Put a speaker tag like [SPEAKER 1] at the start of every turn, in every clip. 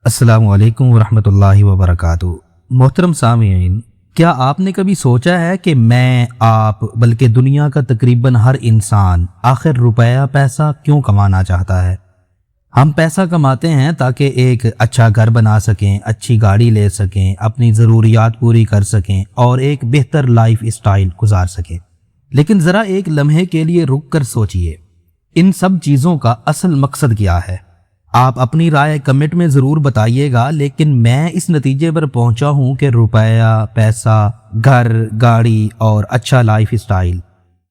[SPEAKER 1] अस्सलामु अलैकुम वरहमतुल्लाहि वबरकातुहू। मोहतरम सामीईन, क्या आपने कभी सोचा है कि मैं, आप, बल्कि दुनिया का तकरीबन हर इंसान आखिर रुपया पैसा क्यों कमाना चाहता है? हम पैसा कमाते हैं ताकि एक अच्छा घर बना सकें, अच्छी गाड़ी ले सकें, अपनी ज़रूरियात पूरी कर सकें और एक बेहतर लाइफ स्टाइल गुजार सकें। लेकिन ज़रा एक लम्हे के लिए रुक कर सोचिए, इन सब चीज़ों का असल मकसद क्या है? आप अपनी राय कमेंट में ज़रूर बताइएगा, लेकिन मैं इस नतीजे पर पहुंचा हूं कि रुपया, पैसा, घर, गाड़ी और अच्छा लाइफ स्टाइल,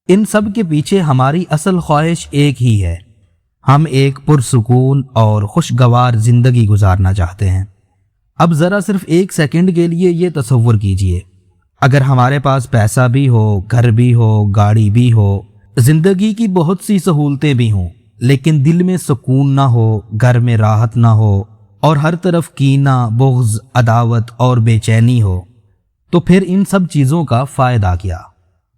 [SPEAKER 1] इन सब के पीछे हमारी असल ख्वाहिश एक ही है। हम एक पुरसुकून और खुशगवार ज़िंदगी गुजारना चाहते हैं। अब ज़रा सिर्फ एक सेकंड के लिए ये तसव्वुर कीजिए, अगर हमारे पास पैसा भी हो, घर भी हो, गाड़ी भी हो, ज़िंदगी की बहुत सी सहूलतें भी हों, लेकिन दिल में सुकून ना हो, घर में राहत ना हो और हर तरफ कीना, बुग़्ज़, अदावत और बेचैनी हो, तो फिर इन सब चीज़ों का फ़ायदा क्या?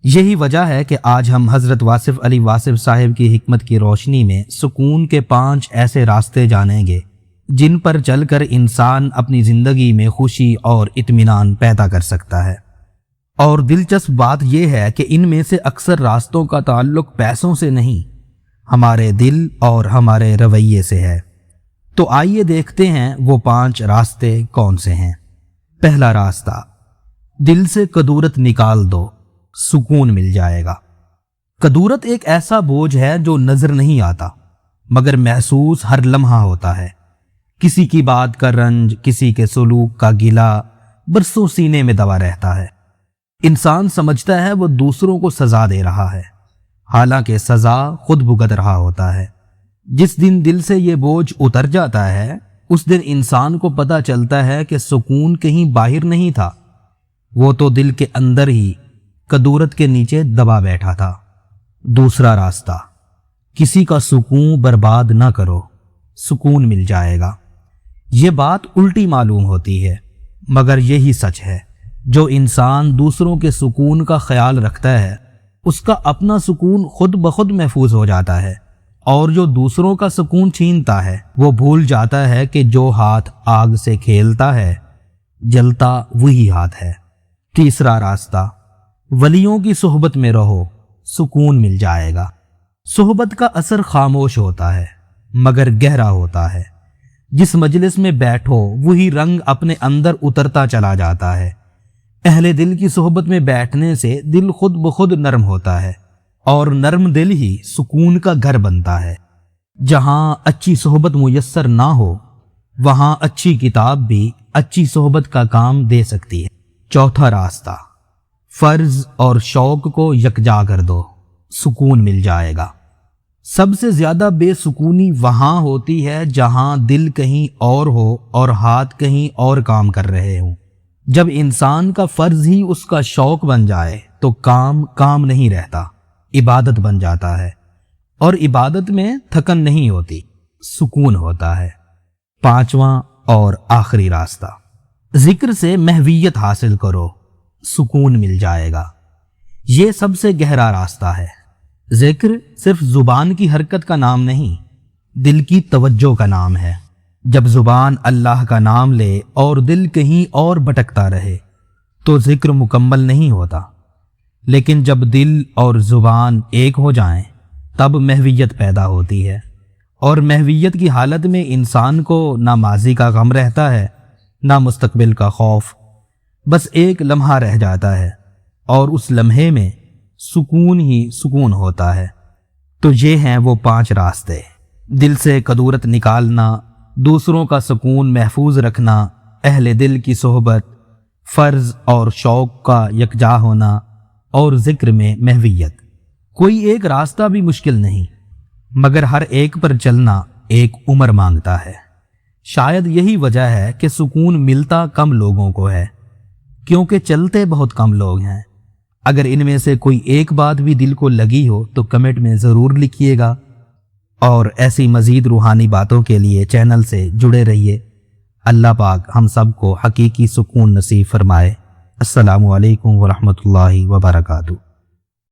[SPEAKER 1] यही वजह है कि आज हम हज़रत वासिफ़ अली वासिफ़ साहिब की हिकमत की रोशनी में सुकून के 5 ऐसे रास्ते जानेंगे जिन पर चलकर इंसान अपनी ज़िंदगी में खुशी और इत्मीनान पैदा कर सकता है। और दिलचस्प बात यह है कि इनमें से अक्सर रास्तों का ताल्लुक़ पैसों से नहीं, हमारे दिल और हमारे रवैये से है। तो आइए देखते हैं वो 5 रास्ते कौन से हैं। पहला रास्ता, दिल से कदूरत निकाल दो, सुकून मिल जाएगा। कदूरत एक ऐसा बोझ है जो नजर नहीं आता मगर महसूस हर लम्हा होता है। किसी की बात का रंज, किसी के सलूक का गिला बरसों सीने में दबा रहता है। इंसान समझता है वो दूसरों को सजा दे रहा है, हालांकि सजा खुद भुगत रहा होता है। जिस दिन दिल से ये बोझ उतर जाता है, उस दिन इंसान को पता चलता है कि सुकून कहीं बाहर नहीं था, वो तो दिल के अंदर ही कदूरत के नीचे दबा बैठा था। दूसरा रास्ता, किसी का सुकून बर्बाद ना करो, सुकून मिल जाएगा। ये बात उल्टी मालूम होती है, मगर यही सच है। जो इंसान दूसरों के सुकून का ख्याल रखता है, उसका अपना सुकून खुद ब खुद महफूज हो जाता है, और जो दूसरों का सुकून छीनता है, वो भूल जाता है कि जो हाथ आग से खेलता है, जलता वही हाथ है। तीसरा रास्ता, वलियों की सोहबत में रहो, सुकून मिल जाएगा। सोहबत का असर खामोश होता है मगर गहरा होता है। जिस मजलिस में बैठो वही रंग अपने अंदर उतरता चला जाता है। अहले दिल की सोहबत में बैठने से दिल खुद ब खुद नरम होता है, और नरम दिल ही सुकून का घर बनता है। जहां अच्छी सोहबत मुयस्सर ना हो, वहां अच्छी किताब भी अच्छी सोहबत का काम दे सकती है। चौथा रास्ता, फर्ज और शौक को यकजा कर दो, सुकून मिल जाएगा। सबसे ज्यादा बेसुकूनी वहां होती है जहां दिल कहीं और हो और हाथ कहीं और काम कर रहे हों। जब इंसान का फर्ज ही उसका शौक बन जाए तो काम काम नहीं रहता, इबादत बन जाता है, और इबादत में थकन नहीं होती, सुकून होता है। पांचवा और आखिरी रास्ता, जिक्र से महवियत हासिल करो, सुकून मिल जाएगा। ये सबसे गहरा रास्ता है। जिक्र सिर्फ जुबान की हरकत का नाम नहीं, दिल की तवज्जो का नाम है। जब जुबान अल्लाह का नाम ले और दिल कहीं और भटकता रहे तो जिक्र मुकम्मल नहीं होता। लेकिन जब दिल और जुबान एक हो जाएं, तब महवियत पैदा होती है, और महवियत की हालत में इंसान को ना माजी का गम रहता है, ना मुस्तकबिल का खौफ। बस एक लम्हा रह जाता है, और उस लम्हे में सुकून ही सुकून होता है। तो ये हैं वो 5 रास्ते, दिल से कदूरत निकालना, दूसरों का सुकून महफूज रखना, अहले दिल की सोहबत, फ़र्ज और शौक का यकजा होना, और जिक्र में महवियत। कोई एक रास्ता भी मुश्किल नहीं, मगर हर एक पर चलना एक उम्र मांगता है। शायद यही वजह है कि सुकून मिलता कम लोगों को है, क्योंकि चलते बहुत कम लोग हैं। अगर इनमें से कोई एक बात भी दिल को लगी हो तो कमेंट में ज़रूर लिखिएगा, और ऐसी मज़ीद रूहानी बातों के लिए चैनल से जुड़े रहिए। अल्लाह पाक हम सबको हकीकी सुकून नसीब फरमाए। अस्सलामु अलैकुम वरहमतुल्लाहि वबरकातुहू।